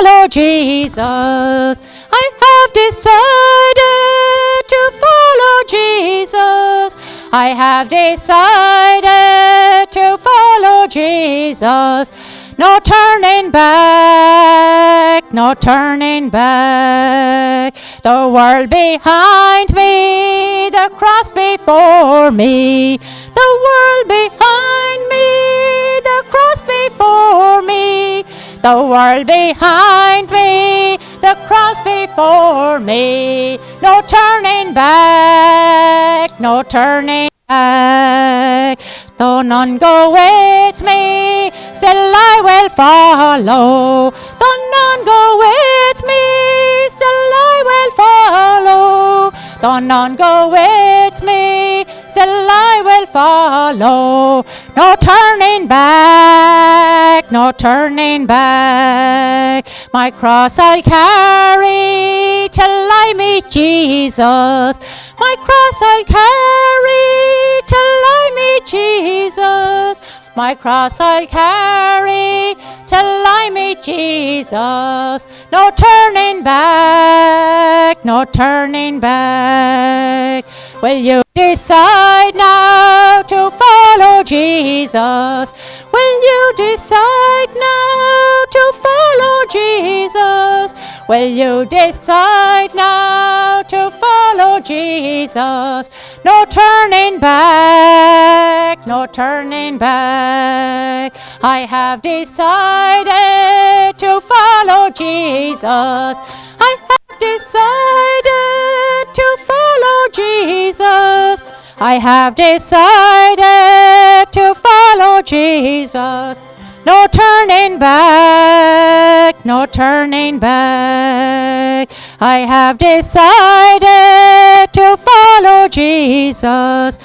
follow Jesus. I have decided to follow Jesus. I have decided to follow Jesus. No turning back, no turning back. The world behind me, the cross before me. The world behind me, the cross before me. The world behind me, the cross before me. No turning back, no turning back. Though none go with me, still I will follow. Though none go with me, still I will follow. Though none go with me, still I will follow. No turning back, no turning back. My cross I'll carry till I meet Jesus. My cross I'll carry till I meet Jesus. My cross I'll carry till I meet Jesus. No turning back, no turning back. Will you decide now to follow Jesus? Will you decide now to follow Jesus? Will you decide now to follow Jesus? No turning back, no turning back. I have decided to follow Jesus. I have decided to follow Jesus. I have decided to follow Jesus. No turning back, no turning back. I have decided to follow Jesus.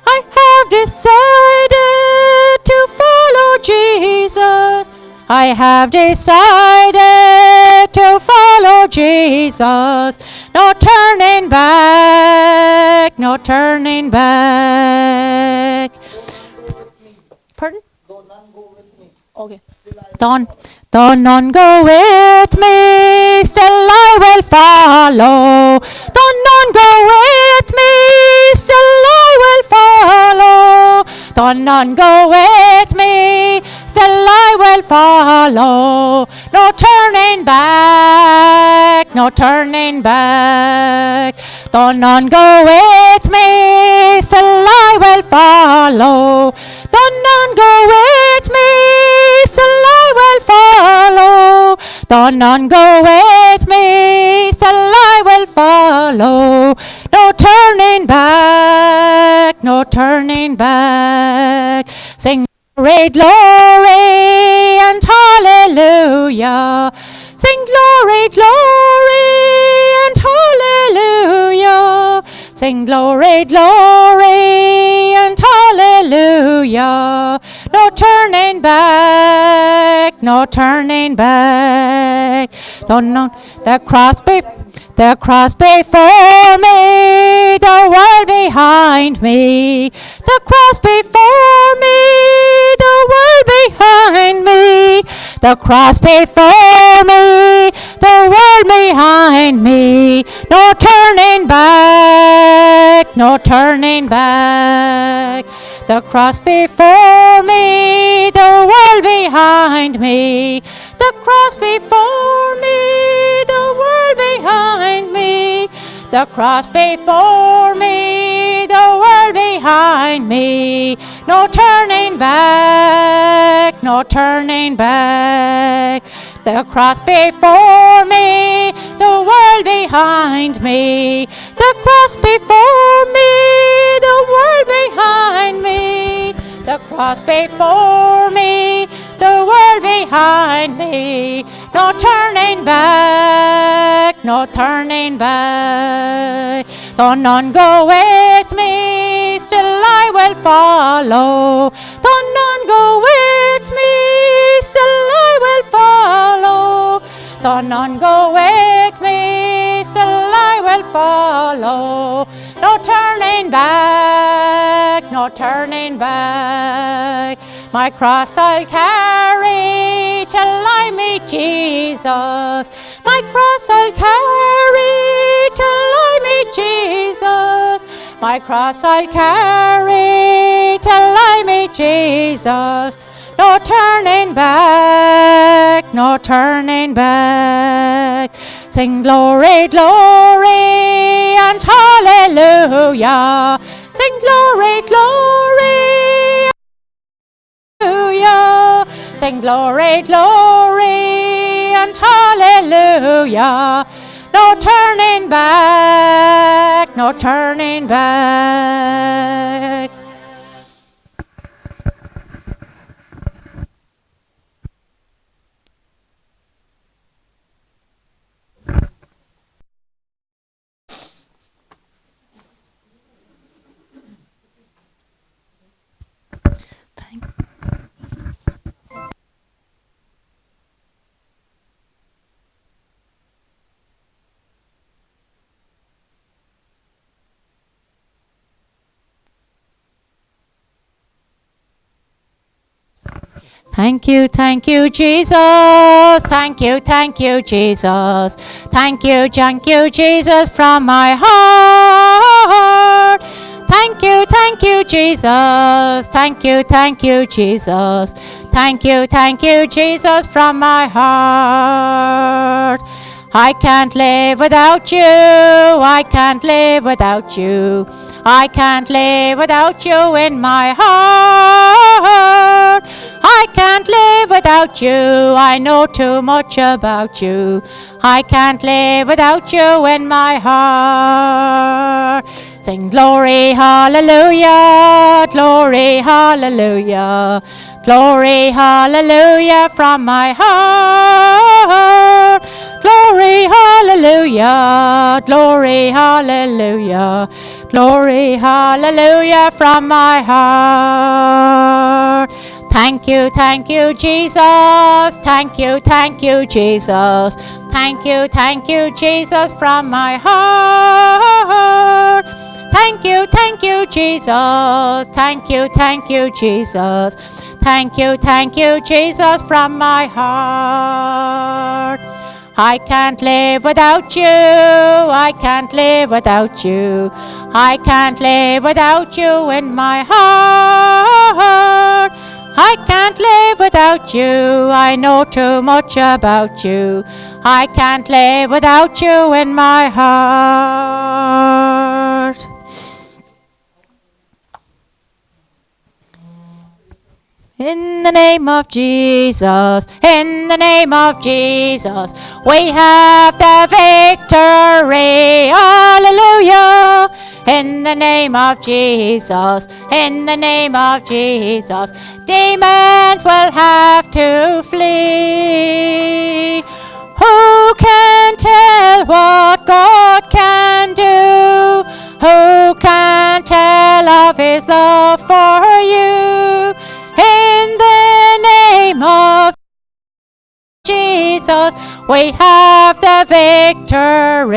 I have decided to follow Jesus. I have decided to follow Jesus. No turning back, no turning back. Pardon? Okay. Don't none go with me, still I will follow. Don't none go with me, still I will follow. Don't none go with me, still I will follow. No turning back, no turning back. Don't none go with me, still I will follow. Don't none go with me, still I will follow. Don't none go with me, still I will follow. No turning back, no turning back. Sing glory, glory, and hallelujah. Sing glory, glory, and hallelujah. Sing glory, glory, and hallelujah. No turning back, no turning back. Don't know the cross before me, the world behind me. The cross before me, the world behind me. The cross before me, the world behind me. No turning back, no turning back. The cross before me, the world behind me. The cross before me, the world behind me. The cross before me, the world behind me. No turning back, no turning back. The cross before me, the world behind me. The cross before me, the world behind me. The cross before me, the world behind me. No turning back, no turning back. Though none go with me, still I will follow. Though none go with me, still I will follow. Though none go with me, still I will follow. No turning back, no turning back. My cross I'll carry till I meet meet Jesus. My cross I'll carry till I meet Jesus. My cross I'll carry till I meet Jesus. No turning back, no turning back. Sing glory, glory, and hallelujah. Sing glory, glory, hallelujah. Sing glory, glory, and hallelujah. No turning back, no turning back. Thank you, Jesus. Thank you, Jesus. Thank you, Jesus, from my heart. Thank you, Jesus. Thank you, Jesus. Thank you, Jesus, from my heart. I can't live without you. I can't live without you. I can't live without you in my heart. I can't live without you. I know too much about you. I can't live without you in my heart. Sing glory, hallelujah, glory, hallelujah, glory, hallelujah from my heart. Glory, hallelujah, glory, hallelujah, glory, hallelujah from my heart. Thank you, Jesus. Thank you, Jesus. Thank you, Jesus, from my heart. Thank you, Jesus. Thank you, Jesus. Thank you, Jesus, from my heart. I can't live without you. I can't live without you. I can't live without you in my heart. I can't live without you. I know too much about you. I can't live without you in my heart. In the name of Jesus, in the name of Jesus, we have the victory. Hallelujah. In the name of Jesus, in the name of Jesus, demons will have to flee. Who can tell what God can do? Who can tell of His love for you? In the name of Jesus, we have the victory.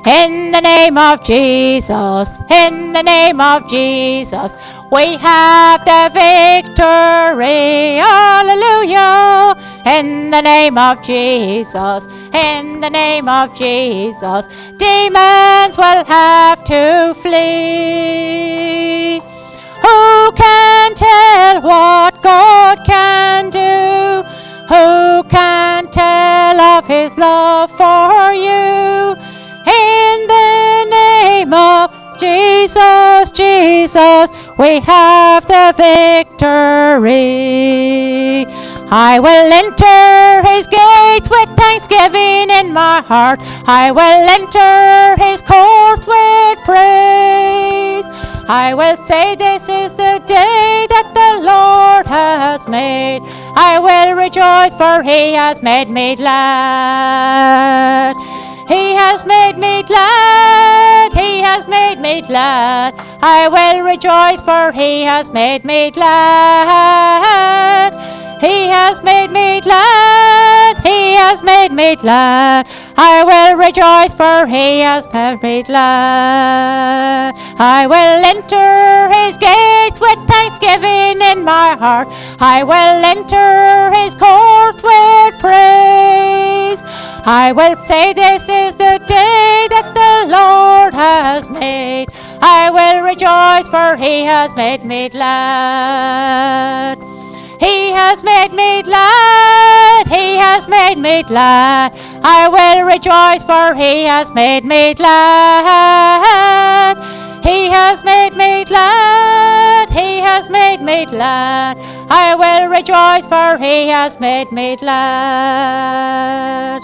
In the name of Jesus, in the name of Jesus, we have the victory. Hallelujah. In the name of Jesus, in the name of Jesus, demons will have to flee. Who can tell what God can do? Who can tell of His love for you? In the name of Jesus, Jesus, we have the victory. I will enter His gates with thanksgiving in my heart. I will enter His courts with praise. I will say, this is the day that the Lord has made. I will rejoice, for He has made me glad. He has made me glad. He has made me glad. I will rejoice, for He has made me glad. He has made me glad. He has made me glad. I will rejoice, for he has made me glad. I will enter his gates with thanksgiving in my heart. I will enter his courts with praise. I will say, this is the day that the Lord has made. I will rejoice, for he has made me glad. He has made me glad. He has made me glad. I will rejoice, for he has made me glad. He has made me glad. He has made me glad. I will rejoice, for he has made me glad.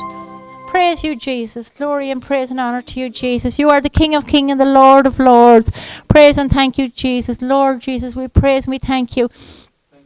Praise you, Jesus. Glory and praise and honor to you, Jesus. You are the King of kings and the Lord of lords. Praise and thank you, Jesus. Lord Jesus, we praise and we thank you.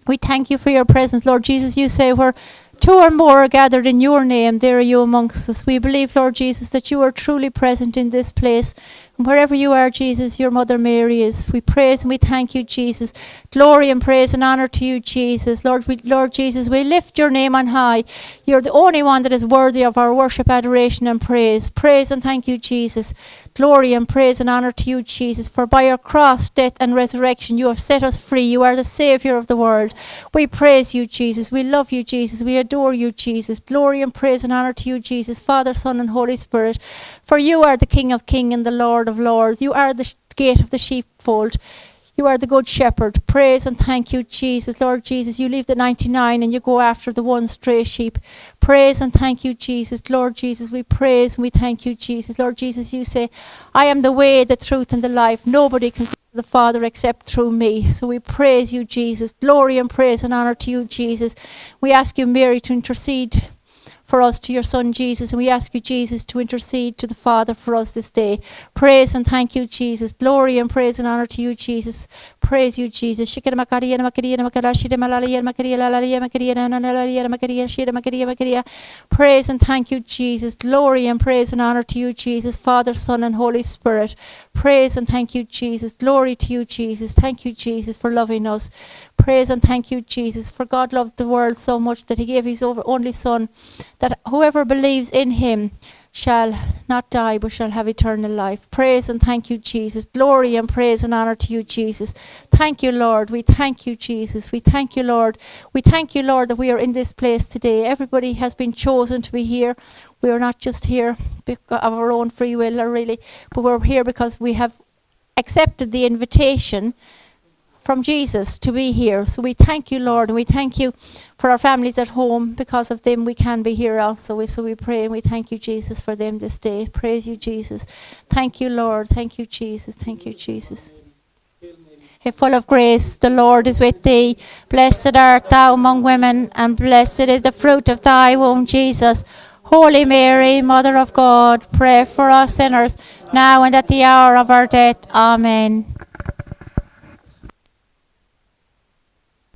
We thank you for your presence, Lord Jesus. You say where two or more are gathered in your name, there are you amongst us. We believe, Lord Jesus, that you are truly present in this place. And wherever you are, Jesus, your Mother Mary is. We praise and we thank you, Jesus. Glory and praise and honor to you, Jesus. Lord Jesus, we lift your name on high. You're the only one that is worthy of our worship, adoration and praise. Praise and thank you, Jesus. Glory and praise and honor to you, Jesus. For by your cross, death and resurrection, you have set us free. You are the Saviour of the world. We praise you, Jesus. We love you, Jesus. We adore you, Jesus. Glory and praise and honor to you, Jesus, Father, Son and Holy Spirit. For you are the King of kings and the Lord of lords. You are the gate of the sheepfold. You are the good shepherd. Praise and thank you, Jesus. Lord Jesus, you leave the 99 and you go after the one stray sheep. Praise and thank you, Jesus. Lord Jesus, we praise and we thank you, Jesus. Lord Jesus, you say, I am the way, the truth and the life. Nobody can come to the Father except through me. So we praise you, Jesus. Glory and praise and honor to you, Jesus. We ask you, Mary, to intercede for us to your Son Jesus, and we ask you, Jesus, to intercede to the Father for us this day. Praise and thank you, Jesus. Glory and praise and honor to you, Jesus. Praise you, Jesus. Praise and thank you, Jesus. Glory and praise and honor to you, Jesus, Father, Son and Holy Spirit. Praise and thank you, Jesus. Glory to you, Jesus. Thank you, Jesus, for loving us. Praise and thank you, Jesus, for God loved the world so much that he gave his only Son, that whoever believes in him shall not die but shall have eternal life. Praise and thank you, Jesus. Glory and praise and honor to you, Jesus. Thank you, Lord. We thank you, Jesus. We thank you, Lord. We thank you, Lord, that we are in this place today. Everybody has been chosen to be here. We are not just here because of our own free will, or really, but we're here because we have accepted the invitation from Jesus to be here. So we thank you, Lord, and we thank you for our families at home. Because of them we can be here also. So we pray and we thank you, Jesus, for them this day. Praise you, Jesus. Thank you, Lord. Thank you, Jesus. Thank you, Jesus. Hey, full of grace, the Lord is with thee. Blessed art thou among women, and blessed is the fruit of thy womb, Jesus. Holy Mary, Mother of God, pray for us sinners, now and at the hour of our death. Amen.